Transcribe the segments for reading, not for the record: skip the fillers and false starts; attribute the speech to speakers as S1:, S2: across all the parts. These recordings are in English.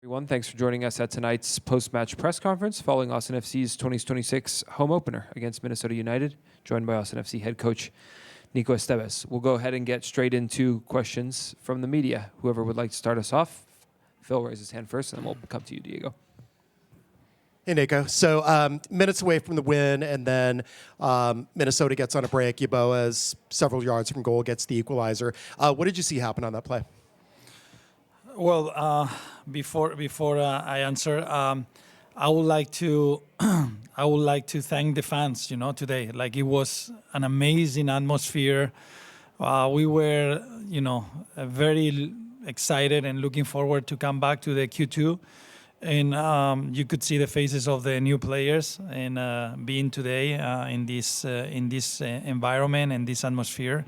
S1: Everyone, thanks for joining us at tonight's post-match press conference following Austin FC's 2026 home opener against Minnesota United, joined by Austin FC head coach Nico Estévez. We'll go ahead and get straight into questions from the media. Whoever would like to start us off, Phil raise his hand first, and then we'll come to you, Diego.
S2: Hey, Nico. So minutes away from the win, and then Minnesota gets on a break. Yeboah is several yards from goal, gets the equalizer. What did you see happen on that play?
S3: Well, before I answer, I would like to thank the fans. Today, like it was an amazing atmosphere. We were, very excited and looking forward to come back to the Q2, and you could see the faces of the new players and being today in this environment and this atmosphere.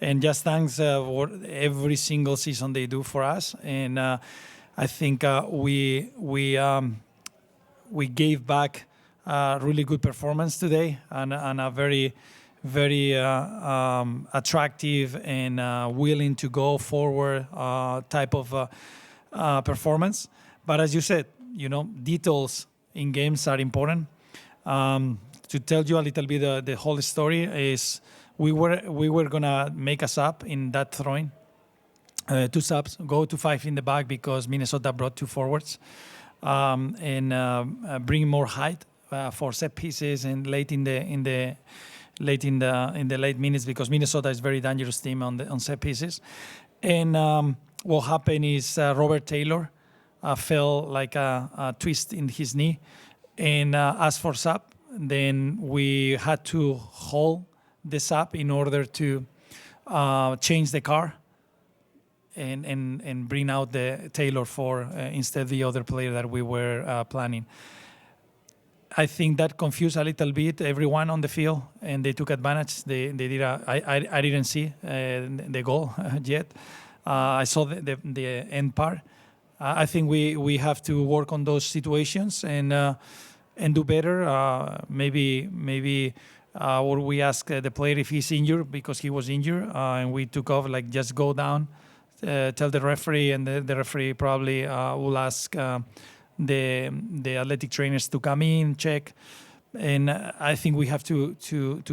S3: And just thanks for every single season they do for us. And I think we gave back a really good performance today and a very, very attractive and willing to go forward type of performance. But as you said, details in games are important. To tell you a little bit the whole story is, we were gonna make a sub in that throwing, 2 subs, go to 5 in the back because Minnesota brought 2 forwards, and bring more height for set pieces and late in the late minutes, because Minnesota is very dangerous team on set pieces. And what happened is Robert Taylor fell like a twist in his knee, and asked for sub. Then we had to hold this up in order to change the car and bring out the Taylor for instead the other player that we were planning. I think that confused a little bit everyone on the field, and they took advantage. They did. I didn't see the goal yet. I saw the end part. I think we have to work on those situations and do better. Maybe. Or we ask the player if he's injured, because he was injured, and we took off, like, just go down, tell the referee, and the referee probably will ask the athletic trainers to come in, check. And I think we have to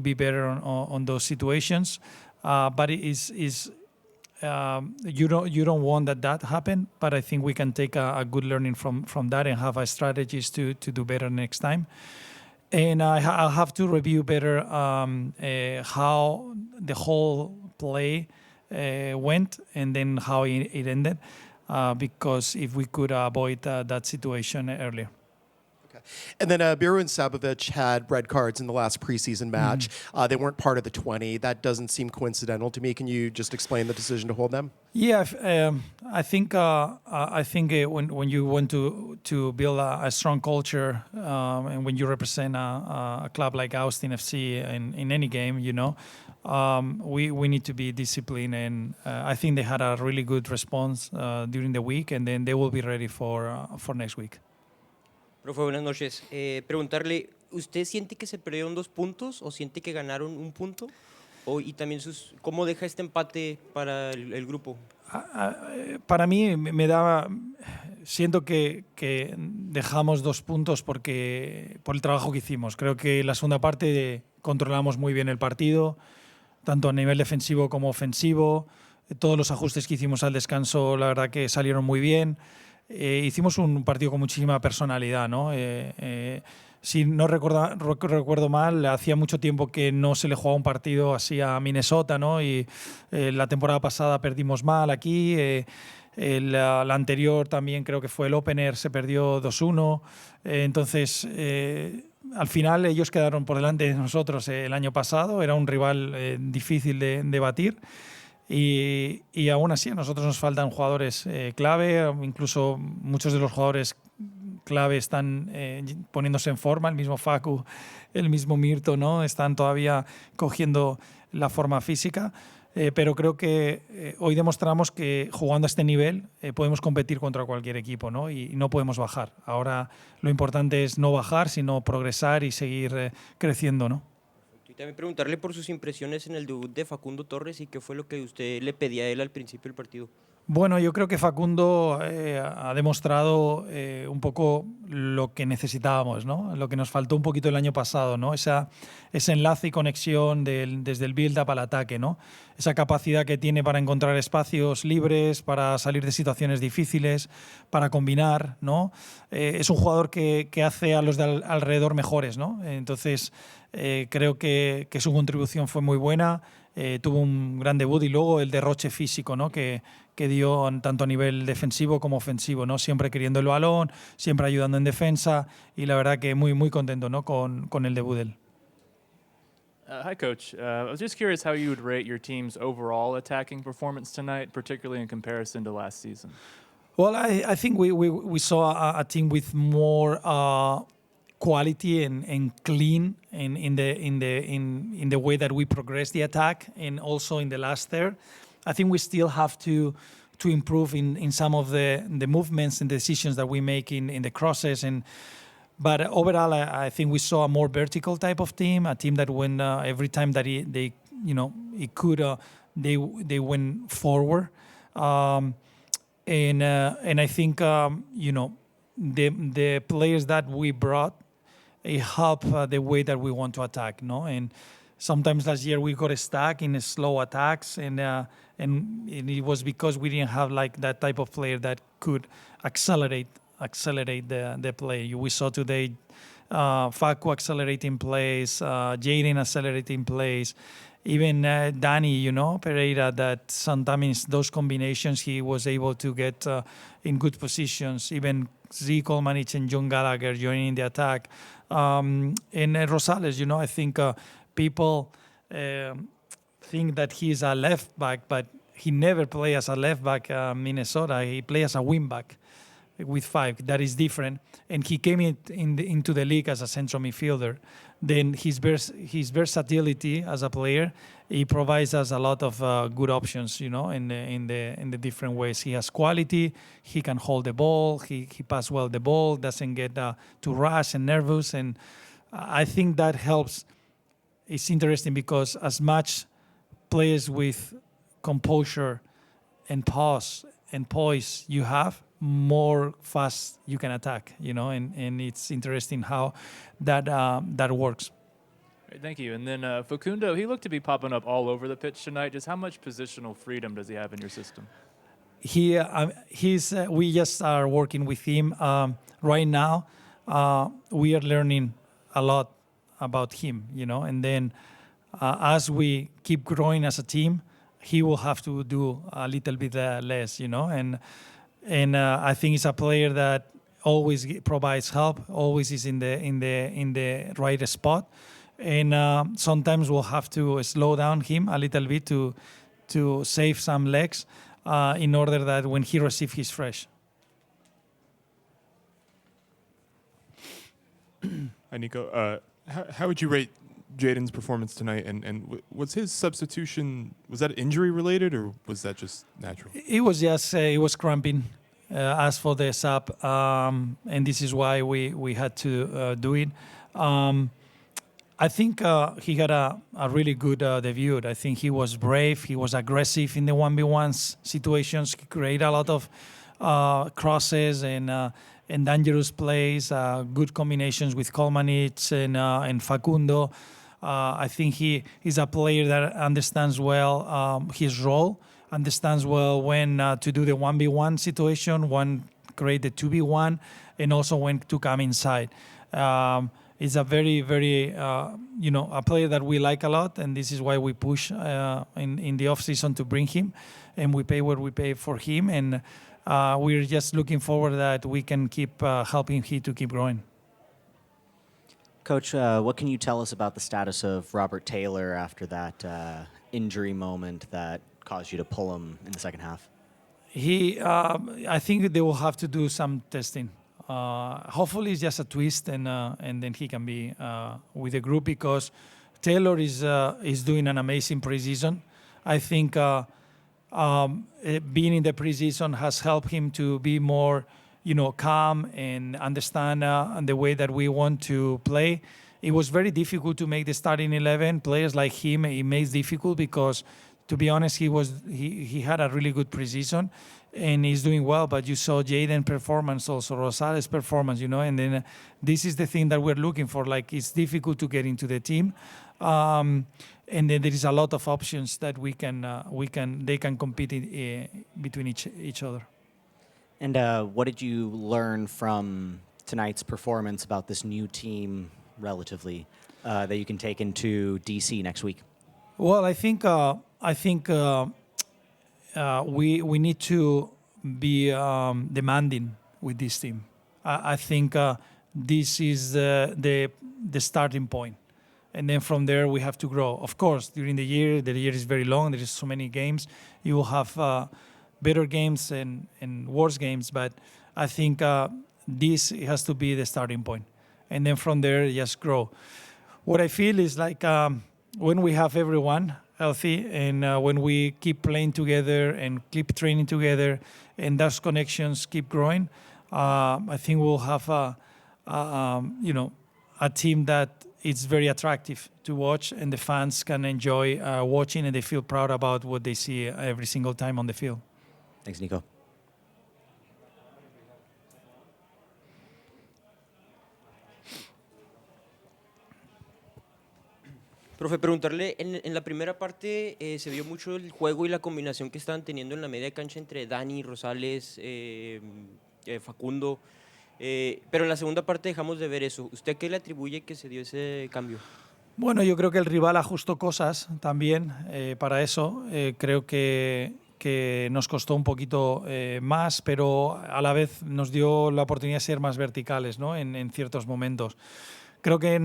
S3: be better on those situations. But it is you don't want that happen, but I think we can take a good learning from that and have strategies to do better next time. And I'll have to review better how the whole play went, and then how it ended, because if we could avoid that situation earlier.
S2: Okay. And then Biru and Sabovic had red cards in the last preseason match. They weren't part of the 20. That doesn't seem coincidental to me. Can you just explain the decision to hold them?
S3: Yeah, I think when you want to build a strong culture, and when you represent a club like Austin FC in any game, we need to be disciplined, and I think they had a really good response during the week, and then they will be ready for next week.
S4: Profe, buenas noches. Preguntarle, ¿usted siente que se perdieron 2 puntos o siente que ganaron 1 punto? Y también ¿cómo deja este empate para el grupo?
S3: Para mí siento que dejamos 2 puntos por el trabajo que hicimos. Creo que la segunda parte controlamos muy bien el partido, tanto a nivel defensivo como ofensivo. Todos los ajustes que hicimos al descanso, la verdad que salieron muy bien. Hicimos un partido con muchísima personalidad, ¿no? Si no recuerdo mal, hacía mucho tiempo que no se le jugaba un partido así a Minnesota, ¿no? Y la temporada pasada perdimos mal aquí. La anterior también, creo que fue el opener, se perdió 2-1. Entonces, al final ellos quedaron por delante de nosotros el año pasado. Era un rival difícil de batir. Y aún así a nosotros nos faltan jugadores clave, incluso muchos de los jugadores clave están poniéndose en forma, el mismo Facu, el mismo Mirto, ¿no? Están todavía cogiendo la forma física, pero creo que hoy demostramos que jugando a este nivel podemos competir contra cualquier equipo, ¿no? Y no podemos bajar. Ahora lo importante es no bajar, sino progresar y seguir creciendo, ¿no?
S4: Y también preguntarle por sus impresiones en el debut de Facundo Torres y qué fue lo que usted le pedía a él al principio del partido.
S3: Bueno, yo creo que Facundo ha demostrado un poco lo que necesitábamos, ¿no? Lo que nos faltó un poquito el año pasado, ¿no? Ese enlace y conexión desde el build-up al ataque, ¿no? Esa capacidad que tiene para encontrar espacios libres, para salir de situaciones difíciles, para combinar, ¿no? Es un jugador que hace a los de alrededor mejores, ¿no? Entonces, creo que su contribución fue muy buena. Tuvo un gran debut y luego el derroche físico, ¿no? que dio tanto a nivel defensivo como ofensivo, ¿no? Siempre queriendo el balón, siempre ayudando en defensa y la verdad que muy, muy contento, ¿no? con el debut de él.
S5: Hi, Coach. I was just curious how you would rate your team's overall attacking performance tonight, particularly in comparison to last season.
S3: Well, I think we saw a team with more quality and clean in the way that we progress the attack and also in the last third. I think we still have to improve in some of the movements and decisions that we make in the crosses but overall I think we saw a more vertical type of team, a team that when every time that they went forward. And I think the players that we brought help the way that we want to attack, no? And sometimes last year we got stuck in slow attacks, and it was because we didn't have like that type of player that could accelerate the play. We saw today Facu accelerating plays, Jaden accelerating plays, even Danny, Pereira, that sometimes those combinations he was able to get in good positions. Even Z. Colmanich and John Gallagher joining the attack. And Rosales, I think people think that he's a left back, but he never played as a left back Minnesota. He played as a wing back with 5. That is different. And he came into the league as a central midfielder. Then his versatility as a player, he provides us a lot of good options, in the different ways. He has quality. He can hold the ball. He passes well the ball. Doesn't get too rash and nervous. And I think that helps. It's interesting because as much players with composure and pause and poise you have, more fast you can attack, and it's interesting how that works.
S5: Great, thank you. And then Facundo, he looked to be popping up all over the pitch tonight. Just how much positional freedom does he have in your system? We just are working with him right now. We are learning a lot about him, and then as we keep growing as a team, he will have to do a little bit less, and I think he's a player that always provides help, always is in the right spot, and sometimes we'll have to slow down him a little bit to save some legs in order that when he receives, he's fresh.
S6: Hi, Nico. How would you rate Jaden's performance tonight? And was his substitution, was that injury related or was that just natural?
S3: It was just, it was cramping. As for the sub, and this is why we had to do it. I think he had a really good debut. I think he was brave. He was aggressive in the 1v1 situations. He created a lot of crosses and dangerous plays, good combinations with Colmanich and Facundo. I think he's a player that understands well his role, understands well when to do the 1v1 situation, when create the 2v1, and also when to come inside. It's a very, very, a player that we like a lot, and this is why we push in the off-season to bring him, and we pay what we pay for him, and we're just looking forward that we can keep helping him to keep growing.
S7: Coach, what can you tell us about the status of Robert Taylor after that injury moment that caused you to pull him in the second half?
S3: I think they will have to do some testing. Hopefully it's just a twist and then he can be with the group because Taylor is doing an amazing preseason. I think being in the preseason has helped him to be more, calm and understand the way that we want to play. It was very difficult to make the starting 11. Players like him, it makes difficult because, to be honest, he had a really good preseason,
S5: and he's doing well. But you saw Jaden performance, also Rosales performance, and then this is the thing that we're looking for. Like, it's difficult to get into the team, and then there is a lot of options that they can compete between each other.
S7: And what did you learn from tonight's performance about this new team, relatively, that you can take into DC next week?
S5: Well, I think we need to be demanding with this team. I think this is the starting point, and then from there we have to grow. Of course, during the year is very long. There is so many games. You will have better games and worse games, but I think this has to be the starting point, and then from there just grow. What I feel is like when we have everyone healthy and when we keep playing together and keep training together and those connections keep growing, I think we'll have a team that it's very attractive to watch, and the fans can enjoy watching, and they feel proud about what they see every single time on the field.
S7: Thanks, Nico.
S4: Profe, preguntarle, en la primera parte se vio mucho el juego y la combinación que estaban teniendo en la media cancha entre Dani, Rosales, Facundo, pero en la segunda parte dejamos de ver eso. ¿Usted a qué le atribuye que se dio ese cambio?
S5: Bueno, yo creo que el rival ajustó cosas también para eso. Creo que nos costó un poquito más, pero a la vez nos dio la oportunidad de ser más verticales, ¿no? en ciertos momentos. Creo que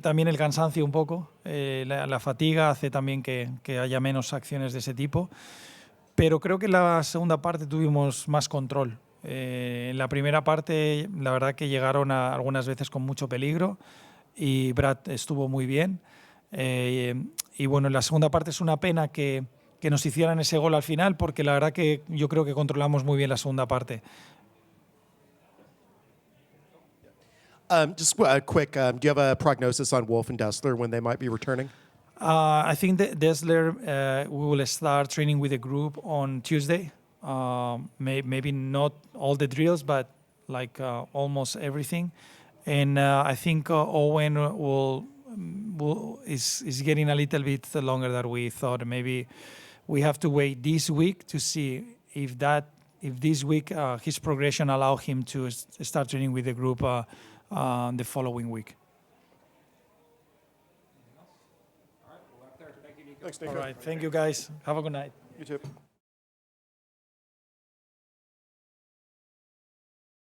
S5: también el cansancio un poco, la fatiga hace también que haya menos acciones de ese tipo, pero creo que en la segunda parte tuvimos más control. En la primera parte, la verdad que llegaron algunas veces con mucho peligro y Brad estuvo muy bien. Y bueno, en la segunda parte es una pena que nos hicieran ese gol al final, porque la verdad que yo creo que controlamos muy bien la segunda parte.
S2: Just quick, do you have a prognosis on Wolf and Dessler when they might be returning?
S5: I think that Dessler, we will start training with the group on Tuesday. Maybe not all the drills, but like almost everything. And I think Owen is getting a little bit longer than we thought. Maybe we have to wait this week to see if this week his progression allow him to start training with the group the following week.
S2: Thanks, Nico.
S5: All right, thank you guys. Have a good night.
S2: You too.